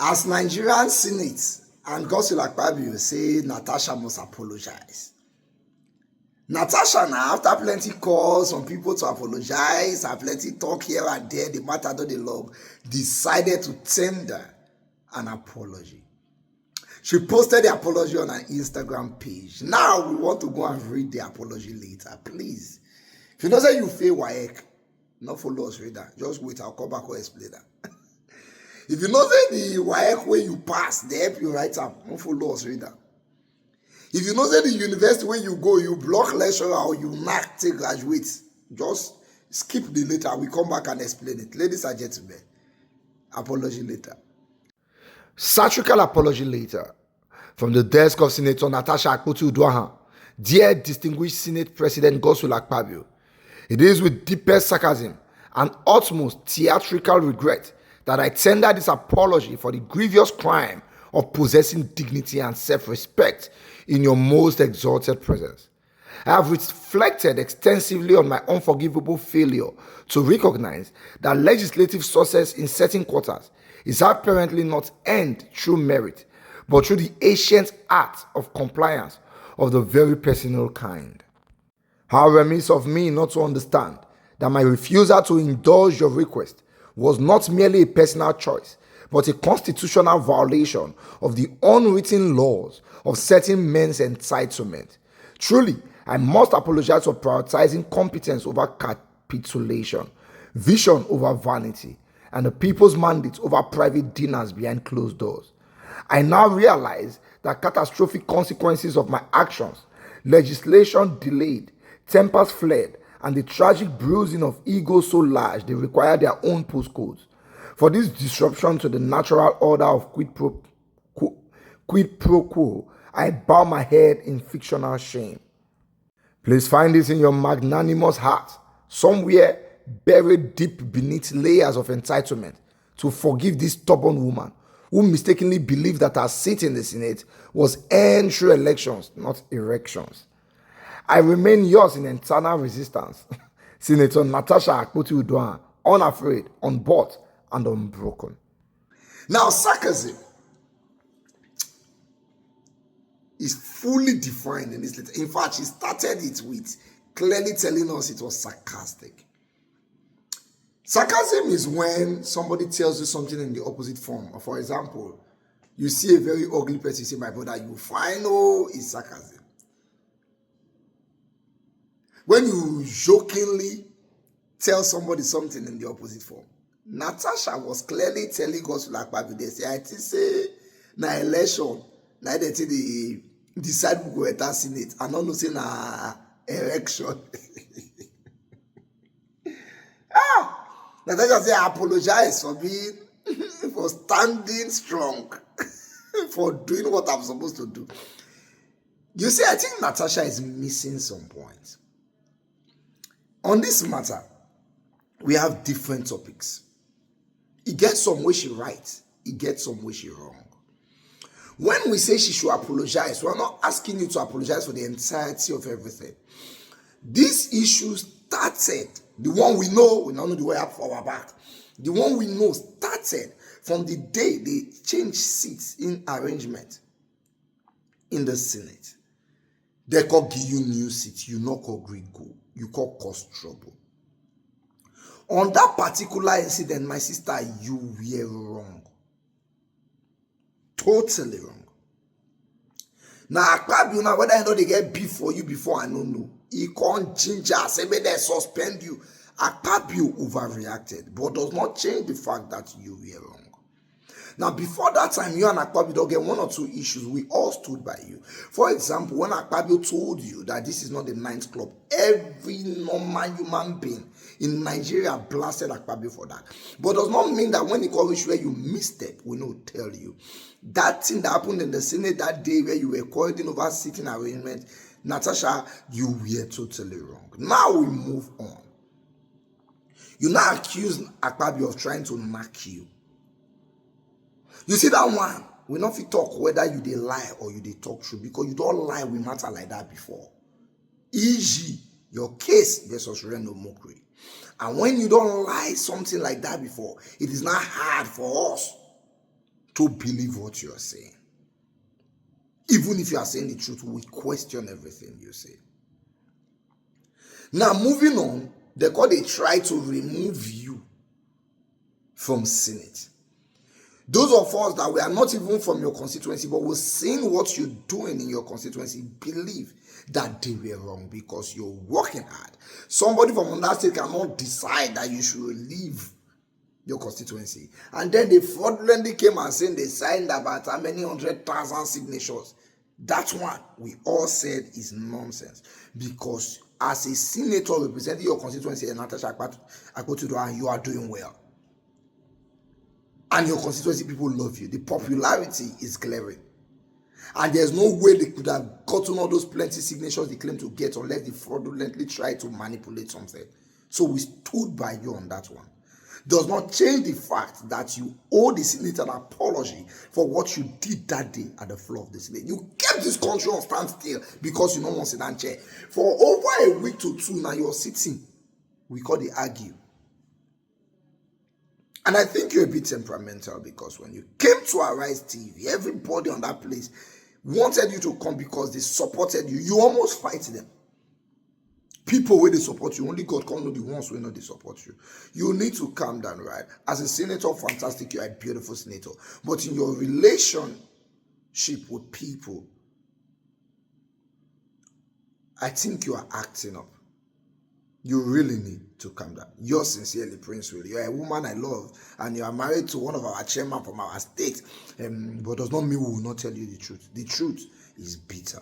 As Nigerian Senate and Godswill Akpabio say Natasha must apologize. Natasha now, after plenty calls on people to apologize and plenty talk here and there, the matter don't dey log, decided to tender an apology. She posted the apology on her Instagram page. Now we want to go and read the apology later. Please. If you know say you fail WAEC, not follow us read that. Just wait, I'll come back and explain that. If you know say the WAEC where you pass, they help you write up, don't follow us read that. If you know say the university where you go, you block lecturer or you knack take graduate, just skip the later. We come back and explain it. Ladies and gentlemen, apology later. Satirical apology later from the desk of Senator Natasha Akpoti-Uduaghan. Dear distinguished Senate President Godswill Akpabio, it is with deepest sarcasm and utmost theatrical regret that I tender this apology for the grievous crime of possessing dignity and self-respect in your most exalted presence. I have reflected extensively on my unforgivable failure to recognize that legislative success in certain quarters is apparently not earned through merit, but through the ancient art of compliance of the very personal kind. How remiss of me not to understand that my refusal to indulge your request was not merely a personal choice, but a constitutional violation of the unwritten laws of certain men's entitlement. Truly, I must apologize for prioritizing competence over capitulation, vision over vanity, and the people's mandate over private dinners behind closed doors. I now realize that catastrophic consequences of my actions, legislation delayed, tempers flared, and the tragic bruising of egos so large they require their own postcodes. For this disruption to the natural order of quid pro quo, I bow my head in fictional shame. Please find this in your magnanimous heart, somewhere buried deep beneath layers of entitlement, to forgive this stubborn woman who mistakenly believed that her seat in the Senate was earned through elections, not erections. I remain yours in eternal resistance, Senator Natasha Akpoti-Uduaghan, unafraid, unbought, and unbroken. Now, sarcasm is fully defined in this letter. In fact, she started it with clearly telling us it was sarcastic. Sarcasm is when somebody tells you something in the opposite form. For example, you see a very ugly person, you say, my brother, you fine, oh, it's sarcasm. When you jokingly tell somebody something in the opposite form. Natasha was clearly telling Godswill Akpabio, they say, I think say, na election, na they say they decide who go enter Senate, and not say na election. Natasha say, I apologize for being, for standing strong, for doing what I'm supposed to do. You see, I think Natasha is missing some points. On this matter, we have different topics. It gets some way she right, it gets some way she wrong. When we say she should apologize, we're not asking you to apologize for the entirety of everything. This issue started, the one we know the way up for our back. The one we know started from the day they changed seats in arrangement in the Senate. They could give you new seats, you not call great go, you call cause trouble. On that particular incident, my sister, you were wrong. Totally wrong. Now, Akpabio, now whether I know they get beef for you before, I don't know. He can't ginger, say may they suspend you. Akpabio overreacted, but does not change the fact that you were wrong. Now, before that time, you and Akpabio don't get one or two issues. We all stood by you. For example, when Akpabio told you that this is not the 9th club, every normal human being in Nigeria blasted Akpabio for that. But does not mean that when he called you where you misstep, we will tell you. That thing that happened in the Senate that day where you were quarreling over sitting arrangement, Natasha, you were totally wrong. Now we move on. You now accuse Akpabio of trying to knock you. You see that one, we not fit talk whether you dey lie or you dey talk true, because you don't lie with matter like that before. E.g., your case versus Reno Mokri. And when you don't lie something like that before, it is not hard for us to believe what you are saying. Even if you are saying the truth, we question everything you say. Now, moving on, they try to remove you from Senate. Those of us that we are not even from your constituency, but we're seeing what you're doing in your constituency, believe that they were wrong because you're working hard. Somebody from another state cannot decide that you should leave your constituency. And then they fraudulently came and said they signed about how many 100,000 signatures. That one, we all said, is nonsense. Because as a senator representing your constituency, Natasha Akpoti-Uduaghan, you are doing well. And your constituency people love you. The popularity is glaring. And there's no way they could have gotten all those plenty signatures they claim to get unless they fraudulently try to manipulate something. So we stood by you on that one. Does not change the fact that you owe the Senate an apology for what you did that day at the floor of the Senate. You kept this country on standstill because you don't want to sit down chair. For over a week to two now, you're sitting. We call it argue. And I think you're a bit temperamental because when you came to Arise TV, everybody on that place wanted you to come because they supported you. You almost fight them. People where they support you, only God can know the ones who know they support you. You need to calm down, right? As a senator, fantastic, you're a beautiful senator. But in your relationship with people, I think you are acting up. You really need to calm down. You're sincerely Prince Willie. You're a woman I love, and you are married to one of our chairmen from our state. But does not mean we will not tell you the truth. The truth is bitter.